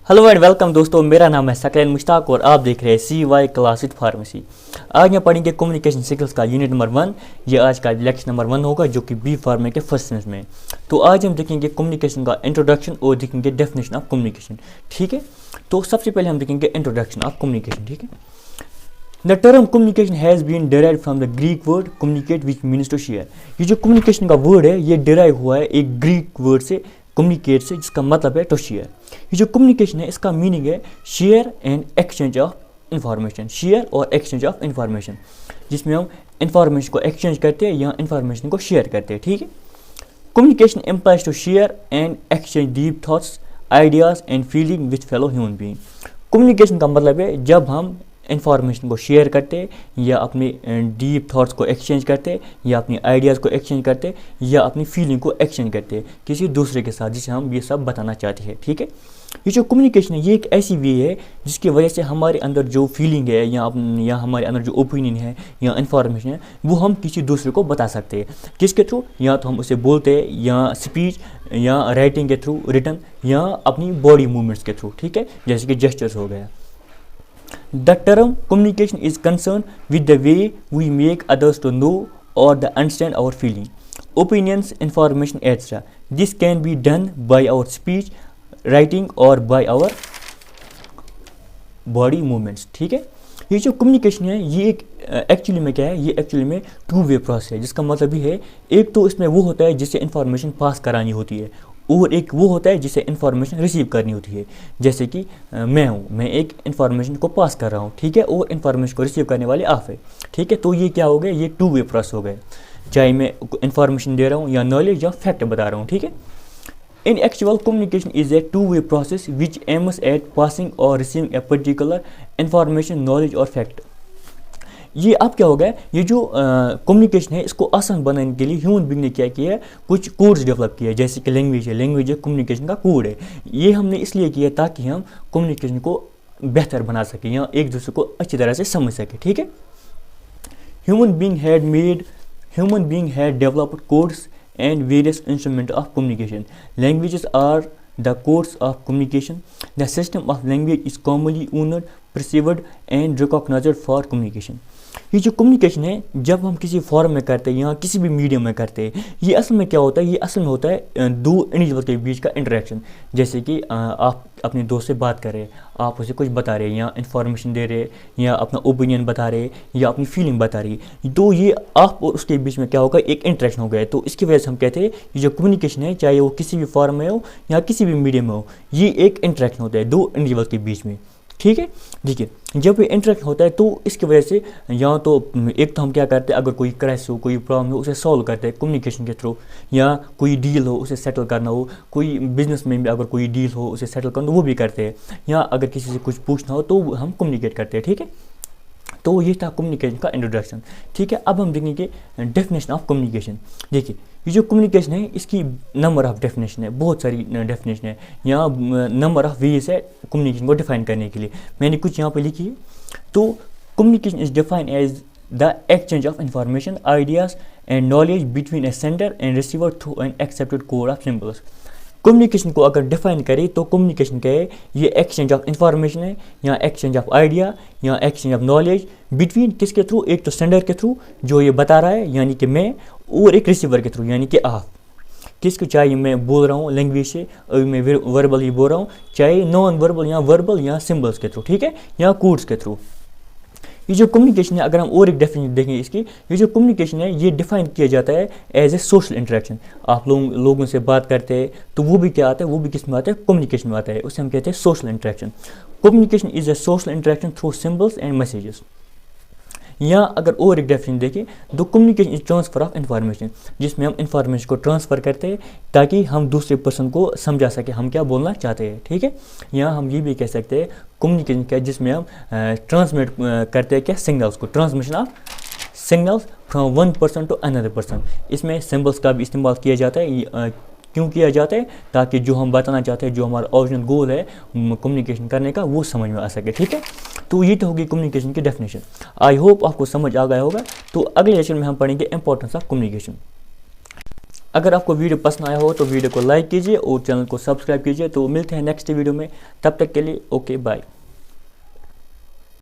Hello and welcome दोस्तों, मेरा नाम है सकलैन मुश्ताक और आप देख रहे हैं CY क्लास विद फार्मेसी। आज यहाँ पढ़ेंगे कम्युनिकेशन स्किल्स का यूनिट नंबर 1। ये आज का लेक्चर नंबर 1 होगा जो कि बी फार्मे के फर्स्ट सेमेस्टर में। तो आज हम देखेंगे कम्युनिकेशन का इंट्रोडक्शन और देखेंगे डेफिनेशन ऑफ कम्युनिकेशन। ठीक है, तो सबसे पहले हम देखेंगे इंट्रोडक्शन ऑफ कम्युनिकेशन। ठीक है, the term communication has been derived from the Greek word communicate which means to share. ये जो कम्युनिकेशन का वर्ड है ये डिराइव हुआ है एक ग्रीक वर्ड से, कम्युनिकेट से, जिसका मतलब है टू शेयर। ये जो कम्युनिकेशन है इसका मीनिंग है share and exchange of information, share और एक्सचेंज ऑफ इंफॉर्मेशन, जिसमें हम इंफॉर्मेशन को एक्सचेंज करते हैं या इंफॉर्मेशन को शेयर करते हैं। ठीक है, communication implies to share and exchange deep thoughts, ideas and feeling with fellow human being. Communication का मतलब है जब हम इंफॉर्मेशन को शेयर करते या अपने डीप थॉट्स को एक्सचेंज करते या अपनी आइडियाज़ को एक्सचेंज करते या अपनी फीलिंग को एक्सचेंज करते किसी दूसरे के साथ, जिसे हम ये सब बताना चाहते हैं। ठीक है, ये जो कम्युनिकेशन है ये एक ऐसी वे है जिसकी वजह से हमारे अंदर जो फीलिंग है या हमारे अंदर जो ओपिनियन है या इन्फॉर्मेशन है वो हम किसी दूसरे को बता सकते हैं। किसके थ्रू? या तो हम उसे बोलते हैं या स्पीच या राइटिंग के थ्रू, रिटन, या अपनी बॉडी मूवमेंट्स के थ्रू। ठीक है, जैसे कि जेस्चर्स हो गया। The term communication is concerned with the way we make others to know or to understand our feeling, opinions, information, etc. This can be done by our speech, writing or by our body movements. ठीक है, ये जो communication है ये एक actually में क्या है, ये एक्चुअली में टू वे प्रोसेस है, जिसका मतलब भी है एक तो इसमें वो होता है जिससे इन्फॉर्मेशन पास करानी होती है और एक वो होता है जिसे इन्फॉर्मेशन रिसीव करनी होती है। जैसे कि मैं एक इन्फॉर्मेशन को पास कर रहा हूँ, ठीक है, और इन्फॉर्मेशन को रिसीव करने वाले आप है। ठीक है, तो ये क्या हो गया, ये टू वे प्रोसेस हो गया, चाहे मैं इन्फॉर्मेशन दे रहा हूँ या नॉलेज या फैक्ट बता रहा हूँ। ठीक है, in actual communication is a two way process which aims at passing और receiving a particular information, knowledge और फैक्ट। ये अब क्या हो गया, ये जो कम्युनिकेशन है इसको आसान बनाने के लिए ह्यूमन बीइंग ने क्या किया है, कुछ कोड्स डेवलप किया है। जैसे कि लैंग्वेज है, लैंग्वेज है कम्युनिकेशन का कोड है। ये हमने इसलिए किया ताकि हम कम्युनिकेशन को बेहतर बना सकें या एक दूसरे को अच्छी तरह से समझ सकें। ठीक है, human being had developed codes and various instrument of communication. Languages are the codes of communication. The system of language is commonly owned, perceived and recognized for communication। ये जो कम्युनिकेशन है जब हम किसी फॉर्म में करते हैं या किसी भी मीडियम में करते हैं, ये असल में क्या होता है, ये असल में होता है दो इंडिविजुअल के बीच का इंटरेक्शन। जैसे कि आप अपने दोस्त से बात कर रहे हैं, आप उसे कुछ बता रहे हैं या इन्फॉर्मेशन दे रहे हैं या अपना ओपिनियन बता रहे हैं या अपनी फीलिंग बता रही है, तो ये आप और उसके बीच में क्या होगा, एक इंटरेक्शन हो गया। तो इसकी वजह से हम कहते हैं ये जो कम्युनिकेशन है, चाहे वो किसी भी फॉर्म में हो या किसी भी मीडियम में हो, ये एक इंटरेक्शन होता है दो इंडिविजुअल के बीच में। ठीक है, देखिए जब ये इंटरेक्शन होता है तो इसकी वजह से या तो एक तो हम क्या करते हैं, अगर कोई क्राइसिस हो, कोई प्रॉब्लम हो, उसे सॉल्व करते हैं कम्युनिकेशन के थ्रू, या कोई डील हो उसे सेटल करना हो, कोई बिजनेस में भी अगर कोई डील हो उसे सेटल करना वो भी करते हैं, या अगर किसी से कुछ पूछना हो तो हम कम्युनिकेट करते हैं। ठीक है, तो ये था कम्युनिकेशन का इंट्रोडक्शन। ठीक है, अब हम देखेंगे डेफिनेशन ऑफ कम्युनिकेशन। देखिए ये जो कम्युनिकेशन है इसकी नंबर ऑफ डेफिनेशन है, बहुत सारी डेफिनेशन है, यहाँ नंबर ऑफ वेज है कम्युनिकेशन को डिफाइन करने के लिए। मैंने कुछ यहाँ पे लिखी है। तो communication is defined as the exchange of information, ideas and knowledge between a sender and receiver through an accepted code of symbols. Communication को अगर डिफाइन करें तो कम्युनिकेशन क्या है, ये एक्सचेंज ऑफ इंफॉर्मेशन है या एक्सचेंज ऑफ आइडिया या एक्सचेंज ऑफ नॉलेज बिटवीन किसके थ्रू, एक तो सेंडर के थ्रू जो ये बता रहा है यानी कि मैं, और एक रिसीवर के थ्रू यानी कि आप। किसको, चाहे मैं बोल रहा हूँ लैंग्वेज से, अभी मैं वर्बल ही बोल रहा हूँ, चाहे नॉन वर्बल या सिम्बल्स के थ्रू, ठीक है, या कोड्स के थ्रू। ये जो कम्युनिकेशन है, अगर हम और एक डेफिनेशन देखें इसकी, ये जो कम्युनिकेशन है ये डिफाइन किया जाता है एज ए सोशल इंटरेक्शन। आप लोगों से बात करते हैं तो वो भी क्या आता है, वो भी किस में आता है, कम्युनिकेशन में आता है, उसे हम कहते हैं social interaction. Communication is A social interaction through symbols and messages. या अगर और एक डेफिनेशन देखें तो communication is transfer of information, जिसमें हम इंफॉर्मेशन को ट्रांसफ़र करते हैं ताकि हम दूसरे पर्सन को समझा सके हम क्या बोलना चाहते हैं। ठीक है, या हम ये भी कह सकते हैं कम्युनिकेशन क्या, जिसमें हम ट्रांसमिट करते हैं क्या, सिग्नल्स को, transmission of signals from one person to another person. इसमें सिम्बल्स का भी इस्तेमाल किया जाता है। क्यों किया जाता है, ताकि जो हम बताना चाहते हैं, जो हमारा ओरिजिनल गोल है कम्युनिकेशन करने का, वो समझ में आ सके। ठीक है, तो ये तो होगी कम्युनिकेशन की डेफिनेशन। आई होप आपको समझ आ गया होगा। तो अगले लेक्चर में हम पढ़ेंगे इंपॉर्टेंस ऑफ कम्युनिकेशन। अगर आपको वीडियो पसंद आया हो तो वीडियो को लाइक कीजिए और चैनल को सब्सक्राइब कीजिए। तो मिलते हैं नेक्स्ट वीडियो में, तब तक के लिए ओके बाय।